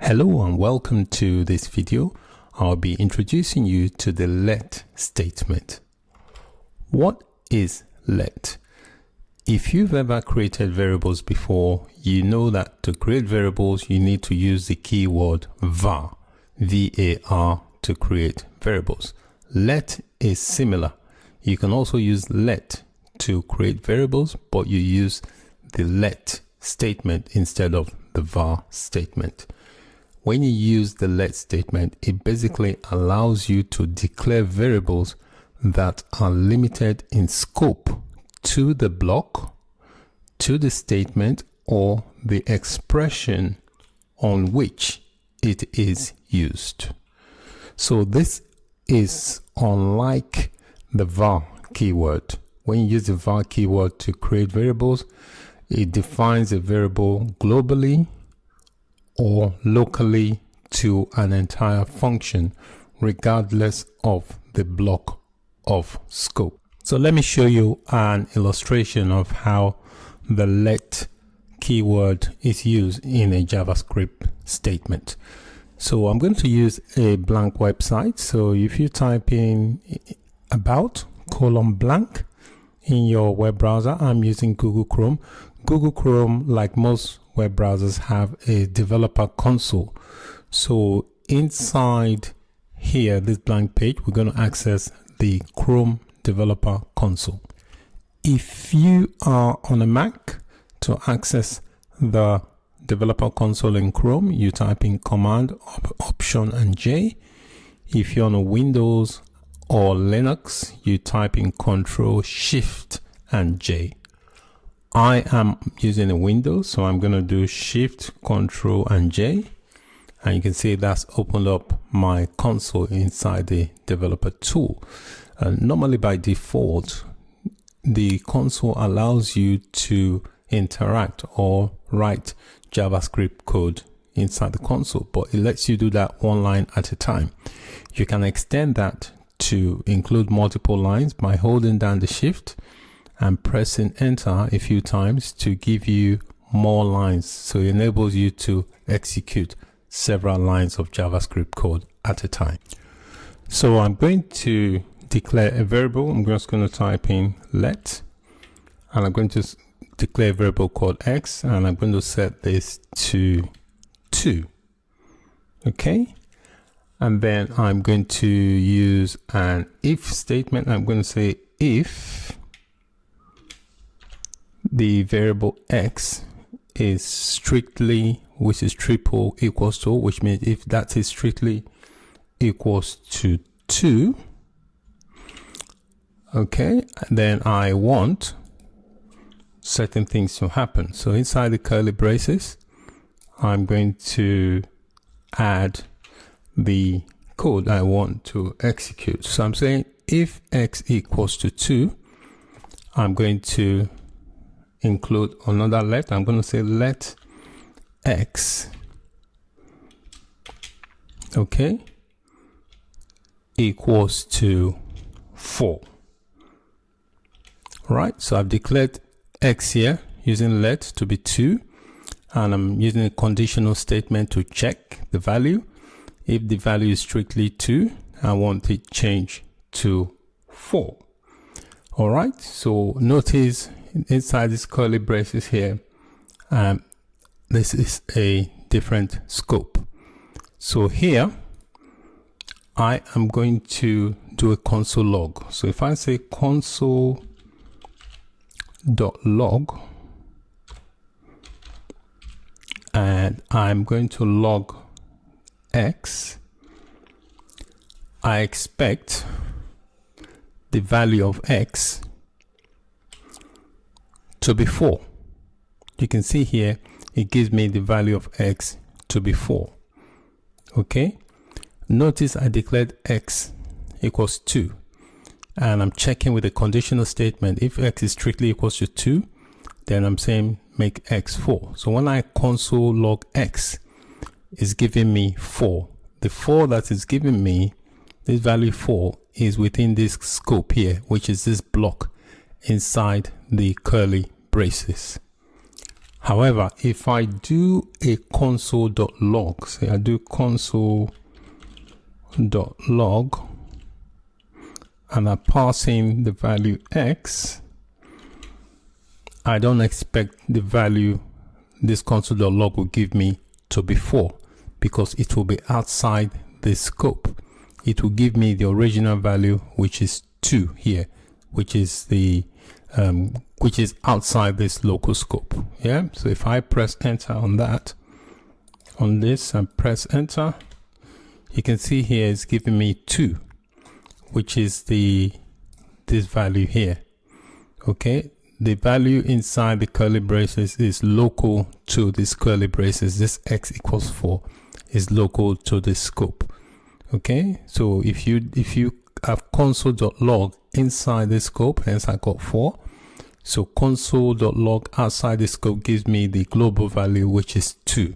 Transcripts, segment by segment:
Hello and welcome to this video. I'll be introducing you to the let statement. What is let? If you've ever created variables before, you know that to create variables, you need to use the keyword var, V-A-R, to create variables. Let is similar. You can also use let to create variables, but you use the let statement instead of the var statement. When you use the let statement, it basically allows you to declare variables that are limited in scope to the block, to the statement, or the expression on which it is used. So this is unlike the var keyword. When you use the var keyword to create variables, it defines a variable globally or locally to an entire function, regardless of the block of scope. So let me show you an illustration of how the let keyword is used in a JavaScript statement. So I'm going to use a blank website. So if you type in about : blank in your web browser, I'm using Google Chrome. Google Chrome, like most web browsers, have a developer console. So inside here, this blank page, we're going to access the Chrome developer console. If you are on a Mac, to access the developer console in Chrome, you type in Command, Option, and J. If you're on a Windows or Linux, you type in Control, Shift, and J. I am using a Windows, so I'm going to do Shift, Control, and J. And you can see that's opened up my console inside the developer tool. Normally by default, the console allows you to interact or write JavaScript code inside the console, but it lets you do that one line at a time. You can extend that to include multiple lines by holding down the Shift and pressing enter a few times to give you more lines. So it enables you to execute several lines of JavaScript code at a time. So I'm going to declare a variable. I'm just going to type in let, and I'm going to declare a variable called x, and I'm going to set this to 2. Okay. And then I'm going to use an if statement. I'm going to say if the variable x is strictly, which is triple equals to, which means if that is strictly equals to 2, okay, then I want certain things to happen. So inside the curly braces, I'm going to add the code I want to execute. So I'm saying if x equals to 2, I'm going to include another let. I'm going to say let x, okay, equals to 4. Right, so I've declared x here using let to be 2, and I'm using a conditional statement to check the value. If the value is strictly 2, I want it changed to 4. All right, so notice inside this curly braces here, this is a different scope. So here I am going to do a console log. So if I say console.log, and I'm going to log x, I expect the value of x to be 4. You can see here it gives me the value of x to be 4. Okay, notice I declared x equals 2, and I'm checking with a conditional statement. If x is strictly equals to 2, then I'm saying make x 4. So when I console log x, is giving me 4. The 4 that is giving me, this value 4, is within this scope here, which is this block inside the curly braces. However, if I do a console.log, say I do console.log and I pass in the value x, I don't expect the value this console.log will give me to be 4, because it will be outside the scope. It will give me the original value, which is 2 here, which is the which is outside this local scope. Yeah, so if I press enter on that, on this, and press enter, you can see here it's giving me 2, which is this value here. Okay, the value inside the curly braces is local to this curly braces. This x equals 4 is local to this scope. Okay, so if you have console.log inside the scope, hence I got 4. So console.log outside the scope gives me the global value, which is 2.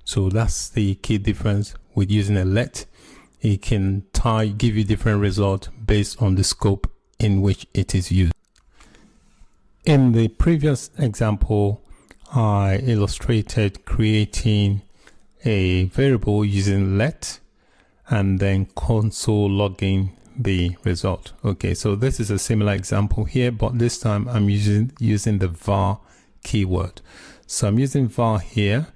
So that's the key difference with using a let. It can give you different results based on the scope in which it is used. In the previous example, I illustrated creating a variable using let and then console logging the result. Okay, so this is a similar example here, but this time I'm using the var keyword. So I'm using var here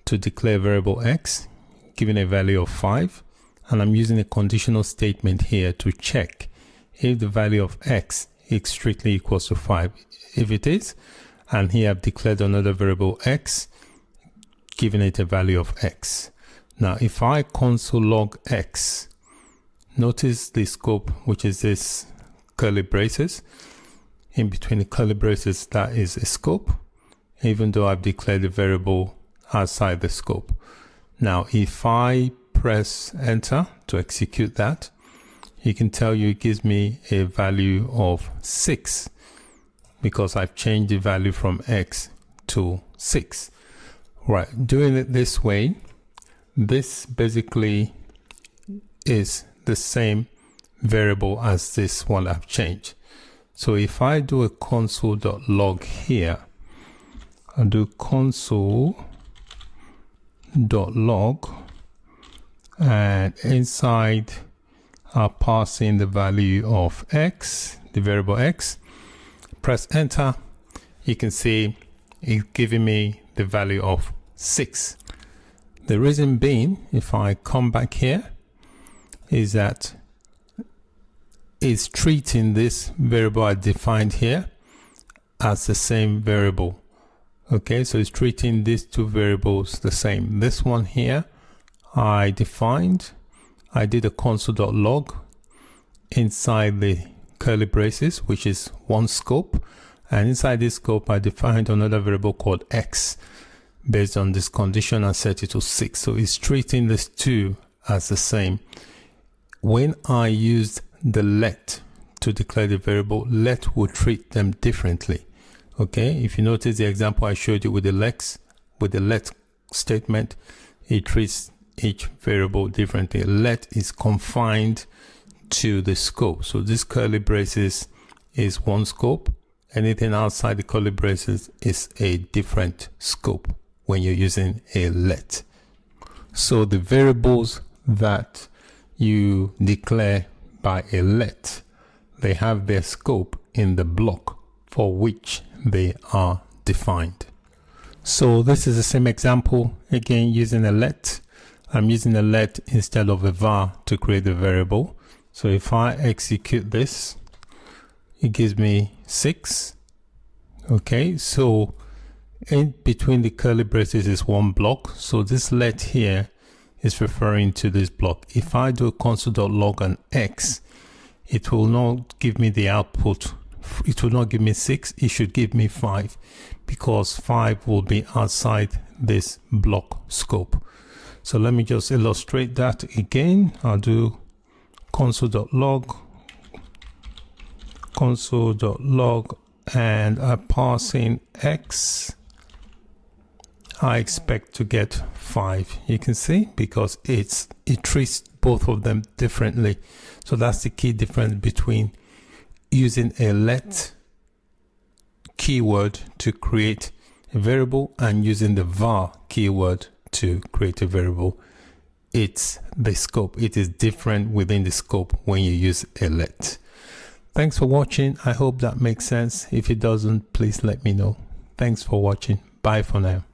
to declare variable x, giving a value of 5, and I'm using a conditional statement here to check if the value of x is strictly equals to 5. If it is, and here I've declared another variable x, giving it a value of x. Now if I console log x, notice the scope, which is this curly braces. In between the curly braces, that is a scope, even though I've declared the variable outside the scope. Now if I press enter to execute that, you can tell you it gives me a value of 6, because I've changed the value from x to 6. Right, doing it this way, this basically is the same variable as this one I've changed. So if I do a console.log here, I'll do console.log, and inside I'll pass in the value of x, the variable x, press enter, you can see it's giving me the value of 6. The reason being, if I come back here, is that it's treating this variable I defined here as the same variable. Okay, so it's treating these two variables the same. This one here I defined, I did a console.log inside the curly braces, which is one scope, and inside this scope I defined another variable called x. Based on this condition, I set it to 6. So it's treating these two as the same. When I used the let to declare the variable, let will treat them differently. Okay, if you notice the example I showed you with the let statement, it treats each variable differently. Let is confined to the scope. So this curly braces is one scope. Anything outside the curly braces is a different scope when you're using a let. So the variables that you declare by a let, they have their scope in the block for which they are defined. So this is the same example, again using a let. I'm using a let instead of a var to create the variable. So if I execute this, it gives me 6. Okay, so in between the curly braces is one block. So this let here is referring to this block. If I do console.log an x, it will not give me the output. It will not give me 6. It should give me 5, because 5 will be outside this block scope. So let me just illustrate that again. I'll do console.log, and I pass in x. I expect to get 5. You can see, because it treats both of them differently. So that's the key difference between using a let keyword to create a variable and using the var keyword to create a variable. It's the scope. It is different within the scope when you use a let. Thanks for watching. I hope that makes sense. If it doesn't, please let me know. Thanks for watching. Bye for now.